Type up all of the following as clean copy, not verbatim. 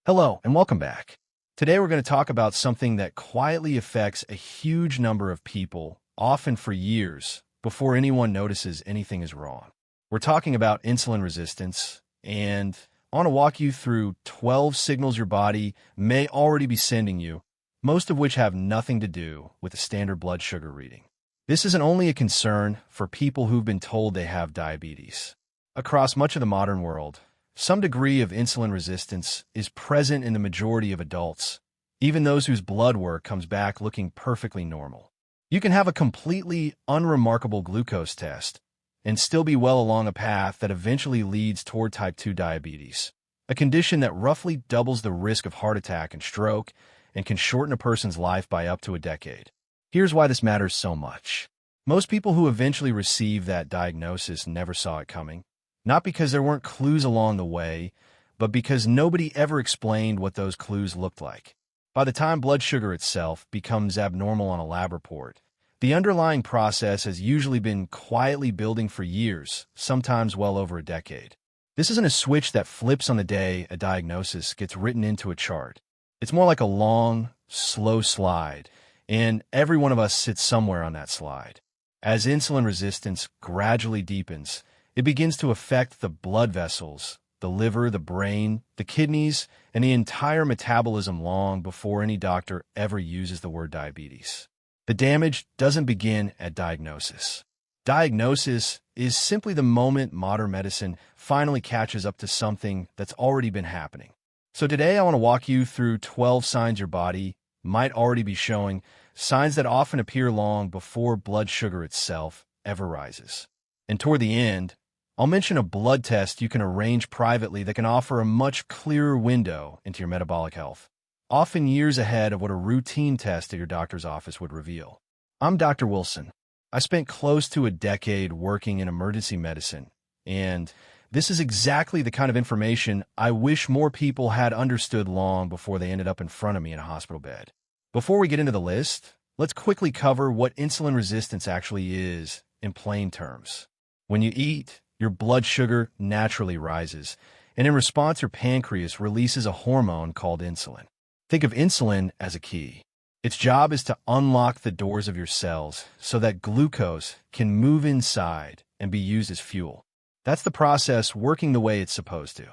Hello, and welcome back. Today we're going to talk about something that quietly affects a huge number of people, often for years, before anyone notices anything is wrong. We're talking about insulin resistance, and I want to walk you through 12 signals your body may already be sending you, most of which have nothing to do with a standard blood sugar reading. This isn't only a concern for people who've been told they have diabetes. Across much of the modern world, some degree of insulin resistance is present in the majority of adults, even those whose blood work comes back looking perfectly normal. You can have a completely unremarkable glucose test and still be well along a path that eventually leads toward type 2 diabetes, a condition that roughly doubles the risk of heart attack and stroke and can shorten a person's life by up to a decade. Here's why this matters so much. Most people who eventually receive that diagnosis never saw it coming. Not because there weren't clues along the way, but because nobody ever explained what those clues looked like. By the time blood sugar itself becomes abnormal on a lab report, the underlying process has usually been quietly building for years, sometimes well over a decade. This isn't a switch that flips on the day a diagnosis gets written into a chart. It's more like a long, slow slide, and every one of us sits somewhere on that slide. As insulin resistance gradually deepens, it begins to affect the blood vessels, the liver, the brain, the kidneys, and the entire metabolism long before any doctor ever uses the word diabetes. The damage doesn't begin at diagnosis. Diagnosis is simply the moment modern medicine finally catches up to something that's already been happening. So today I want to walk you through 12 signs your body might already be showing, signs that often appear long before blood sugar itself ever rises. And toward the end, I'll mention a blood test you can arrange privately that can offer a much clearer window into your metabolic health, often years ahead of what a routine test at your doctor's office would reveal. I'm Dr. Wilson. I spent close to a decade working in emergency medicine, and this is exactly the kind of information I wish more people had understood long before they ended up in front of me in a hospital bed. Before we get into the list, let's quickly cover what insulin resistance actually is in plain terms. When you eat, your blood sugar naturally rises, and in response, your pancreas releases a hormone called insulin. Think of insulin as a key. Its job is to unlock the doors of your cells so that glucose can move inside and be used as fuel. That's the process working the way it's supposed to.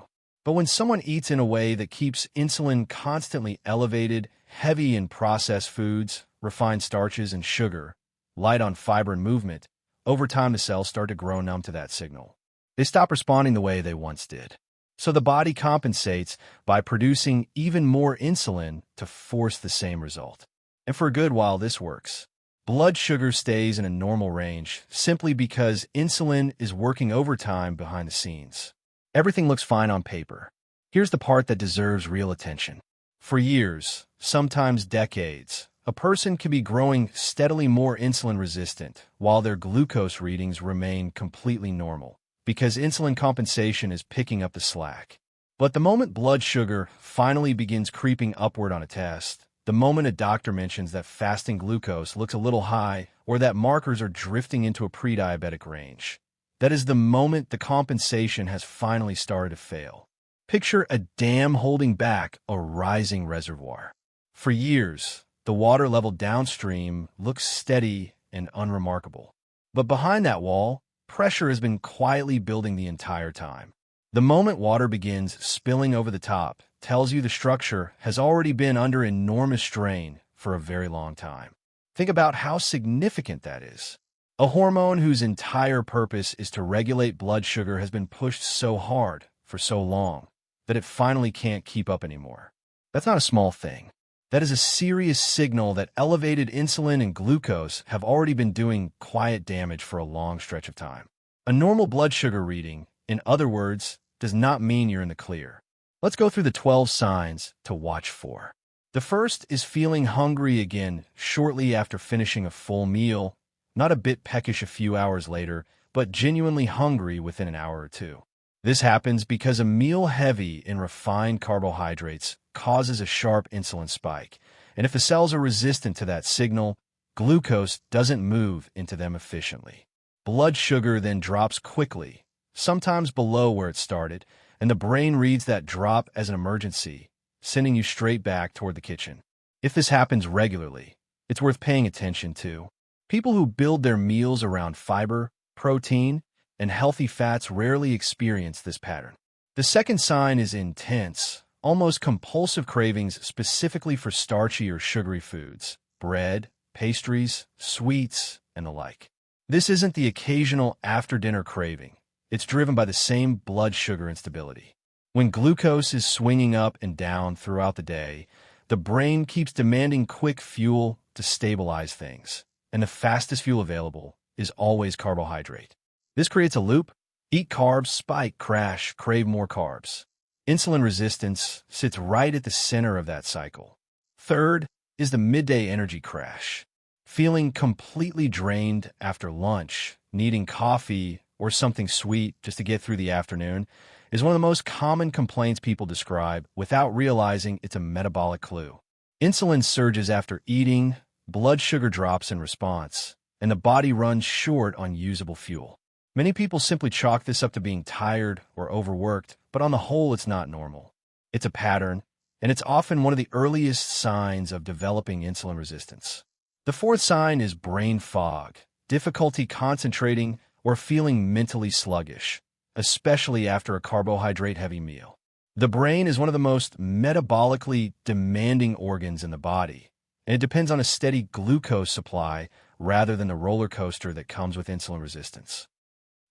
But when someone eats in a way that keeps insulin constantly elevated, heavy in processed foods, refined starches, and sugar, light on fiber and movement, over time the cells start to grow numb to that signal. They stop responding the way they once did. So the body compensates by producing even more insulin to force the same result. And for a good while this works. Blood sugar stays in a normal range simply because insulin is working overtime behind the scenes. Everything looks fine on paper. Here's the part that deserves real attention. For years, sometimes decades, a person can be growing steadily more insulin resistant while their glucose readings remain completely normal, because insulin compensation is picking up the slack. But the moment blood sugar finally begins creeping upward on a test, the moment a doctor mentions that fasting glucose looks a little high or that markers are drifting into a pre-diabetic range, that is the moment the compensation has finally started to fail. Picture a dam holding back a rising reservoir. For years, the water level downstream looks steady and unremarkable. But behind that wall, pressure has been quietly building the entire time. The moment water begins spilling over the top tells you the structure has already been under enormous strain for a very long time. Think about how significant that is. A hormone whose entire purpose is to regulate blood sugar has been pushed so hard for so long that it finally can't keep up anymore. That's not a small thing. That is a serious signal that elevated insulin and glucose have already been doing quiet damage for a long stretch of time. A normal blood sugar reading, in other words, does not mean you're in the clear. Let's go through the 12 signs to watch for. The first is feeling hungry again shortly after finishing a full meal, not a bit peckish a few hours later, but genuinely hungry within an hour or two. This happens because a meal heavy in refined carbohydrates causes a sharp insulin spike, and if the cells are resistant to that signal, glucose doesn't move into them efficiently. Blood sugar then drops quickly, sometimes below where it started, and the brain reads that drop as an emergency sending you straight back toward the kitchen. If this happens regularly, it's worth paying attention to. People who build their meals around fiber, protein, and healthy fats rarely experience this pattern. The second sign is intense, almost compulsive cravings specifically for starchy or sugary foods, bread, pastries, sweets, and the like. This isn't the occasional after-dinner craving. It's driven by the same blood sugar instability. When glucose is swinging up and down throughout the day, the brain keeps demanding quick fuel to stabilize things, and the fastest fuel available is always carbohydrate. This creates a loop. Eat carbs, spike, crash, crave more carbs. Insulin resistance sits right at the center of that cycle. Third is the midday energy crash. Feeling completely drained after lunch, needing coffee or something sweet just to get through the afternoon is one of the most common complaints people describe without realizing it's a metabolic clue. Insulin surges after eating, blood sugar drops in response, and the body runs short on usable fuel. Many people simply chalk this up to being tired or overworked, but on the whole, it's not normal. It's a pattern, and it's often one of the earliest signs of developing insulin resistance. The fourth sign is brain fog, difficulty concentrating or feeling mentally sluggish, especially after a carbohydrate-heavy meal. The brain is one of the most metabolically demanding organs in the body, and it depends on a steady glucose supply rather than the roller coaster that comes with insulin resistance.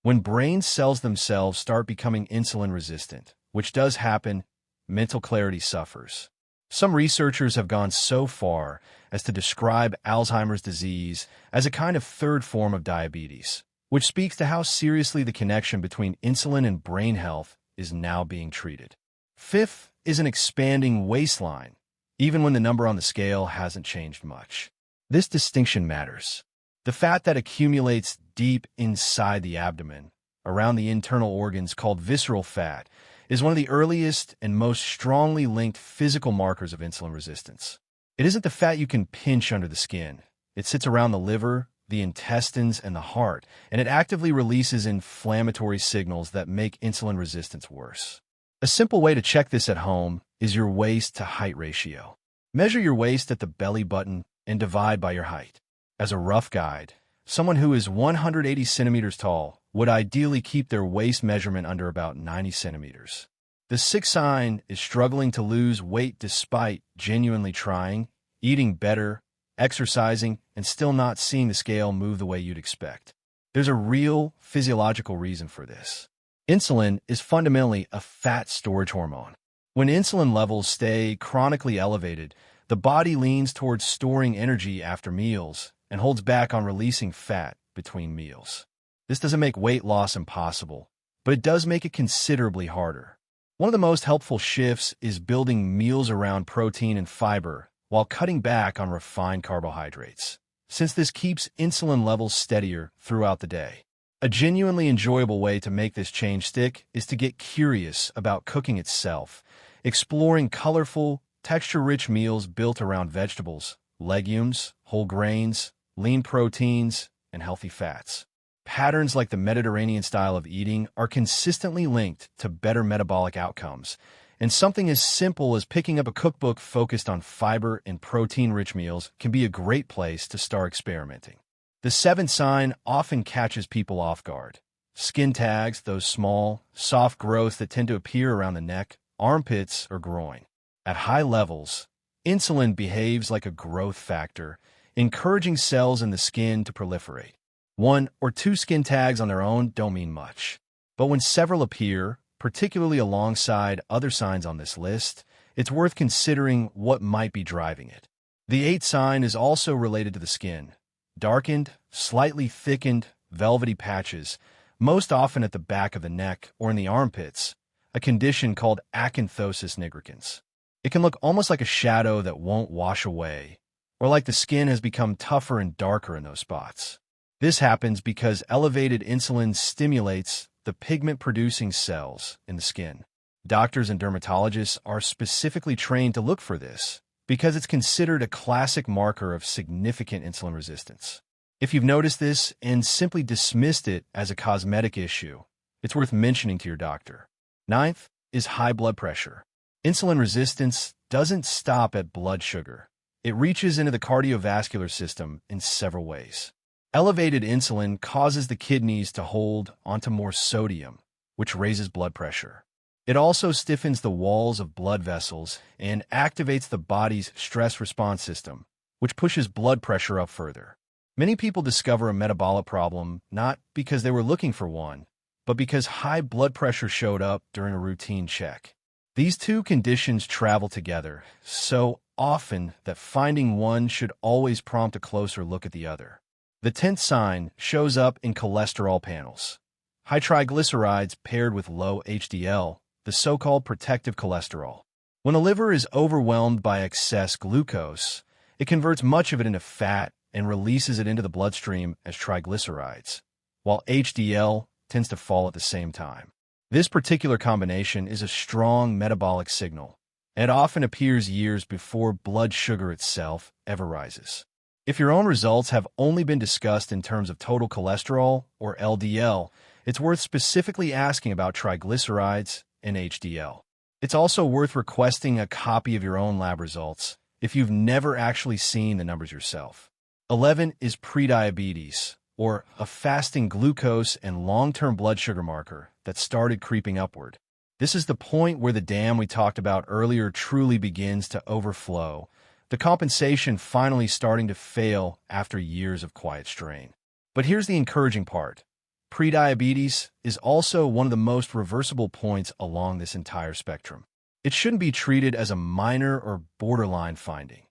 When brain cells themselves start becoming insulin resistant, which does happen, mental clarity suffers. Some researchers have gone so far as to describe Alzheimer's disease as a kind of third form of diabetes, which speaks to how seriously the connection between insulin and brain health is now being treated. Fifth is an expanding waistline, even when the number on the scale hasn't changed much. This distinction matters. The fat that accumulates deep inside the abdomen, around the internal organs called visceral fat, is one of the earliest and most strongly linked physical markers of insulin resistance. It isn't the fat you can pinch under the skin. It sits around the liver, the intestines, and the heart, and it actively releases inflammatory signals that make insulin resistance worse. A simple way to check this at home is your waist-to-height ratio. Measure your waist at the belly button and divide by your height. As a rough guide, someone who is 180 centimeters tall would ideally keep their waist measurement under about 90 centimeters. The sixth sign is struggling to lose weight despite genuinely trying, eating better, exercising, and still not seeing the scale move the way you'd expect. There's a real physiological reason for this. Insulin is fundamentally a fat storage hormone. When insulin levels stay chronically elevated, the body leans towards storing energy after meals and holds back on releasing fat between meals. This doesn't make weight loss impossible, but it does make it considerably harder. One of the most helpful shifts is building meals around protein and fiber while cutting back on refined carbohydrates, since this keeps insulin levels steadier throughout the day. A genuinely enjoyable way to make this change stick is to get curious about cooking itself, exploring colorful, texture-rich meals built around vegetables, legumes, whole grains, lean proteins, and healthy fats. Patterns like the Mediterranean style of eating are consistently linked to better metabolic outcomes, and something as simple as picking up a cookbook focused on fiber and protein-rich meals can be a great place to start experimenting. The seventh sign often catches people off guard. Skin tags, those small, soft growths that tend to appear around the neck, armpits, or groin. At high levels, insulin behaves like a growth factor, encouraging cells in the skin to proliferate. One or two skin tags on their own don't mean much. But when several appear, particularly alongside other signs on this list, it's worth considering what might be driving it. The eighth sign is also related to the skin. Darkened, slightly thickened, velvety patches, most often at the back of the neck or in the armpits, a condition called acanthosis nigricans. It can look almost like a shadow that won't wash away, or like the skin has become tougher and darker in those spots. This happens because elevated insulin stimulates the pigment-producing cells in the skin. Doctors and dermatologists are specifically trained to look for this because it's considered a classic marker of significant insulin resistance. If you've noticed this and simply dismissed it as a cosmetic issue, it's worth mentioning to your doctor. Ninth is high blood pressure. Insulin resistance doesn't stop at blood sugar. It reaches into the cardiovascular system in several ways. Elevated insulin causes the kidneys to hold onto more sodium, which raises blood pressure. It also stiffens the walls of blood vessels and activates the body's stress response system, which pushes blood pressure up further. Many people discover a metabolic problem not because they were looking for one, but because high blood pressure showed up during a routine check. These two conditions travel together so often that finding one should always prompt a closer look at the other. The 10th sign shows up in cholesterol panels. High triglycerides paired with low HDL, the so-called protective cholesterol. When the liver is overwhelmed by excess glucose, it converts much of it into fat and releases it into the bloodstream as triglycerides, while HDL tends to fall at the same time. This particular combination is a strong metabolic signal, and it often appears years before blood sugar itself ever rises. If your own results have only been discussed in terms of total cholesterol or LDL, it's worth specifically asking about triglycerides and HDL. It's also worth requesting a copy of your own lab results if you've never actually seen the numbers yourself. 11 is prediabetes, or a fasting glucose and long-term blood sugar marker that started creeping upward. This is the point where the dam we talked about earlier truly begins to overflow, the compensation finally starting to fail after years of quiet strain. But here's the encouraging part. Prediabetes is also one of the most reversible points along this entire spectrum. It shouldn't be treated as a minor or borderline finding.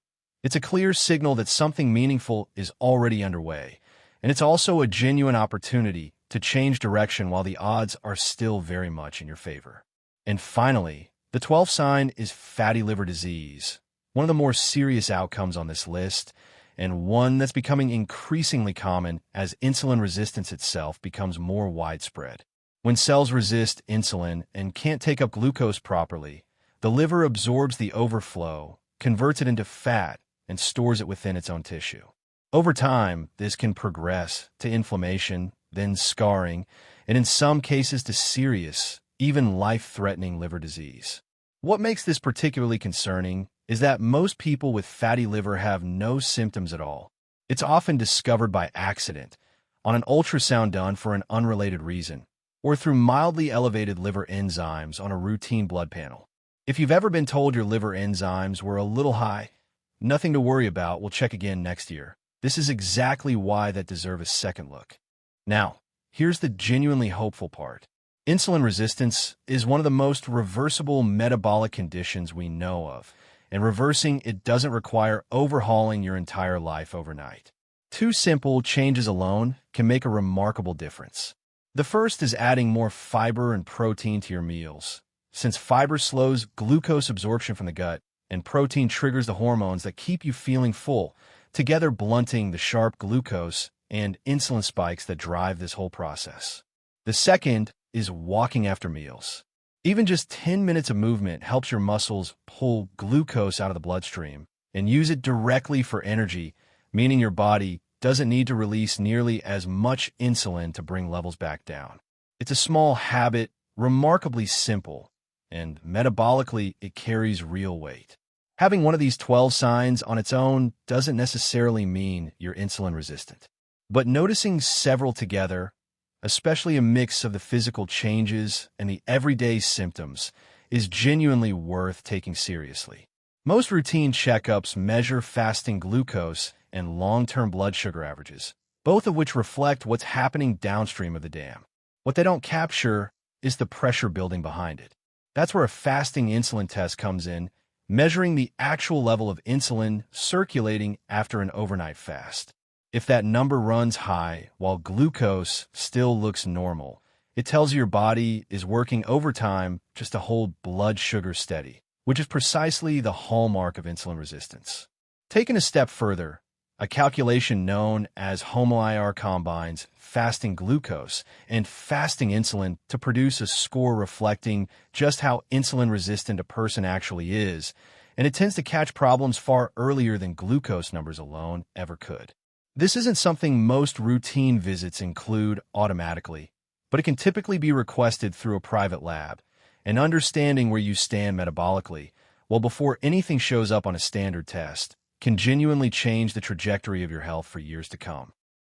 It's a clear signal that something meaningful is already underway, and it's also a genuine opportunity to change direction while the odds are still very much in your favor. And finally, the 12th sign is fatty liver disease, one of the more serious outcomes on this list, and one that's becoming increasingly common as insulin resistance itself becomes more widespread. When cells resist insulin and can't take up glucose properly, the liver absorbs the overflow, converts it into fat, and stores it within its own tissue. Over time, this can progress to inflammation, then scarring, and in some cases to serious, even life-threatening liver disease. What makes this particularly concerning is that most people with fatty liver have no symptoms at all. It's often discovered by accident, on an ultrasound done for an unrelated reason, or through mildly elevated liver enzymes on a routine blood panel. If you've ever been told your liver enzymes were a little high, nothing to worry about, we'll check again next year. This is exactly why that deserves a second look. Now, here's the genuinely hopeful part. Insulin resistance is one of the most reversible metabolic conditions we know of, and reversing it doesn't require overhauling your entire life overnight. Two simple changes alone can make a remarkable difference. The first is adding more fiber and protein to your meals, since fiber slows glucose absorption from the gut, and protein triggers the hormones that keep you feeling full, together blunting the sharp glucose and insulin spikes that drive this whole process. The second is walking after meals. Even just 10 minutes of movement helps your muscles pull glucose out of the bloodstream and use it directly for energy, meaning your body doesn't need to release nearly as much insulin to bring levels back down. It's a small habit, remarkably simple, and metabolically it carries real weight. Having one of these 12 signs on its own doesn't necessarily mean you're insulin resistant. But noticing several together, especially a mix of the physical changes and the everyday symptoms, is genuinely worth taking seriously. Most routine checkups measure fasting glucose and long-term blood sugar averages, both of which reflect what's happening downstream of the dam. What they don't capture is the pressure building behind it. That's where a fasting insulin test comes in, measuring the actual level of insulin circulating after an overnight fast. If that number runs high while glucose still looks normal, it tells you your body is working overtime just to hold blood sugar steady, which is precisely the hallmark of insulin resistance. Taken a step further, a calculation known as HOMO-IR combines fasting glucose and fasting insulin to produce a score reflecting just how insulin-resistant a person actually is, and it tends to catch problems far earlier than glucose numbers alone ever could. This isn't something most routine visits include automatically, but it can typically be requested through a private lab, and understanding where you stand metabolically well, before anything shows up on a standard test, can genuinely change the trajectory of your health for years to come.